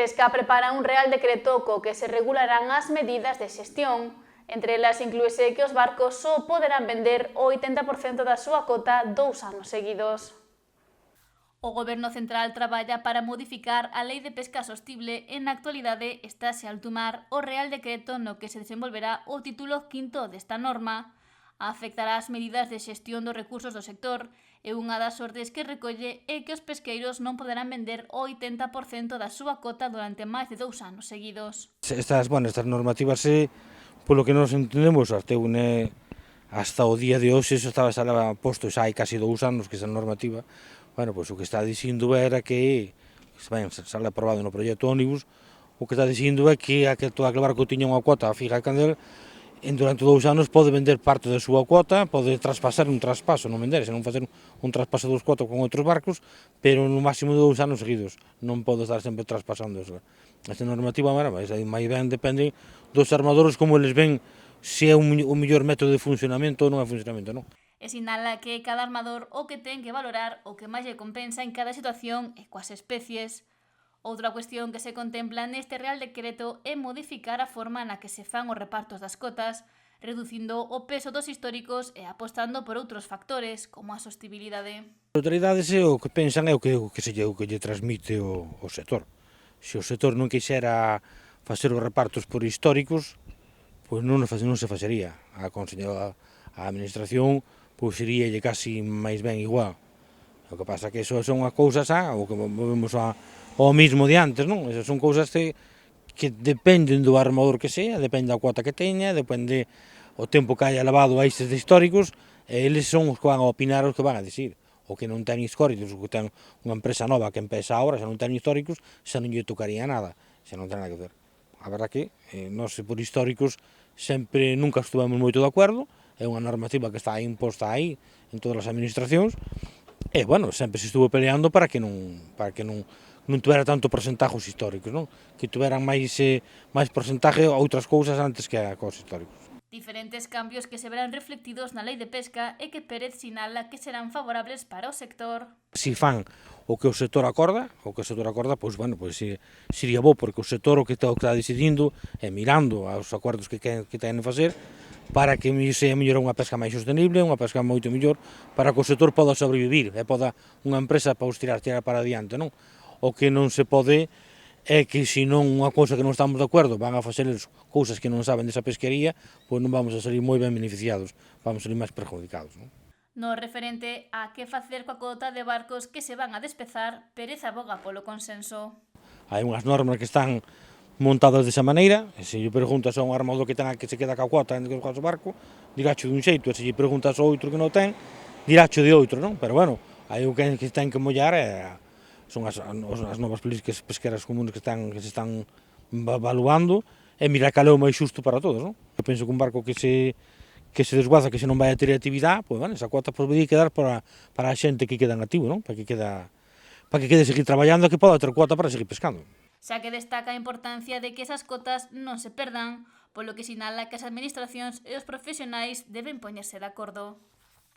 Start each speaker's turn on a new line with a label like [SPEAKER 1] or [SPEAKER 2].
[SPEAKER 1] Pesca prepara un real decreto co que se regularán as medidas de xestión. Entre elas inclúese que os barcos só poderán vender o 80% da súa cota 2 anos seguidos. O Goberno Central traballa para modificar a Lei de Pesca Sostible e na actualidade estáse a ultimar o Real Decreto no que se desenvolverá o título quinto desta norma. Afectará as medidas de xestión dos recursos do sector e unha das ordes que recolle é que os pesqueiros non poderán vender o 80% da súa cota durante máis de 2 anos seguidos.
[SPEAKER 2] Estas normativas, polo que nos entendemos, hasta o día de hoxe, eso estaba posto xa hai casi 2 anos que esa normativa. Bueno, pois o que está dicindo era que, sale aprobado no proxecto ómnibus, o que está dicindo é que todo aquele barco tiña unha cuota fija de candel, durante 2 anos pode vender parte da súa cuota, pode traspasar un traspaso, non vender, senón facer un traspaso dos cuotas con outros barcos, pero no máximo de 2 anos seguidos, non pode estar sempre traspasando eso. Esta normativa, máis ben depende dos armadores como eles ven se é o mellor método de funcionamento ou non é funcionamento, non?
[SPEAKER 1] E sinala que cada armador o que ten que valorar o que máis lle compensa en cada situación e coas especies. Outra cuestión que se contempla neste Real Decreto é modificar a forma na que se fan os repartos das cotas, reducindo o peso dos históricos e apostando por outros factores, como a sostibilidade.
[SPEAKER 2] As autoridades o que pensan é o que lle transmite o sector. Se o sector non quixera facer os repartos por históricos, pois non se facería. A administración pois iríalle casi máis ben igual. O que pasa que eso son as cousas o que movemos ao mismo de antes, non? Esas son cousas que dependen do armador que sea, depende da cuota que teña, depende o tempo que haya levado a estes de históricos, e eles son os que van a opinar, os que van a decir. O que non ten históricos, o que ten unha empresa nova que empeza ahora, se non ten históricos, xa non lle tocaría nada, xa non ten nada que ver. A verdad que nós por históricos nunca estuvemos moito de acordo, é unha normativa que está imposta aí en todas as administracións, e, bueno, sempre se estuvo peleando para que non tuvera tanto porcentajes históricos, non? Que tuveran máis porcentaje a outras cousas antes que a cos históricos.
[SPEAKER 1] Diferentes cambios que se verán reflectidos na Lei de Pesca e que Pérez sinala que serán favorables para o sector.
[SPEAKER 2] Si fan o que o sector acorda, pois, bueno, sería bo, porque o sector o que está decidindo é mirando aos acordos que teñen facer, para que se mellore unha pesca máis sostenible, unha pesca moito mellor, para que o sector poda sobrevivir, e poda unha empresa para tirar para adiante, non? O que non se pode é que, se non unha cousa que non estamos de acordo, van a facer cousas que non saben desa pesquería, pois non vamos a salir moi ben beneficiados, vamos a salir máis perjudicados, non?
[SPEAKER 1] No referente a que facer coa cota de barcos que se van a despezar, Pérez aboga polo consenso.
[SPEAKER 2] Hai unhas normas que están montadas desa maneira, e se lle preguntas a un armador que se queda ca cuota dentro do barco, dirácho dun xeito, e se lle preguntas a outro que non ten, dirácho de outro, non? Pero, bueno, aí o que ten que mollar son as novas políticas pesqueras comunes que se están evaluando, e mirar cal é o máis xusto para todos, non? Eu penso que un barco que se desguaza, que se non vai a ter actividade, pois, bueno, esa cuota podería quedar para a xente que queda en activo, non? Para que quede seguir traballando e que poda ter cuota para seguir pescando.
[SPEAKER 1] Xa que destaca a importancia de que esas cotas non se perdan, polo que sinala que as administracións e os profesionais deben poñerse de acordo.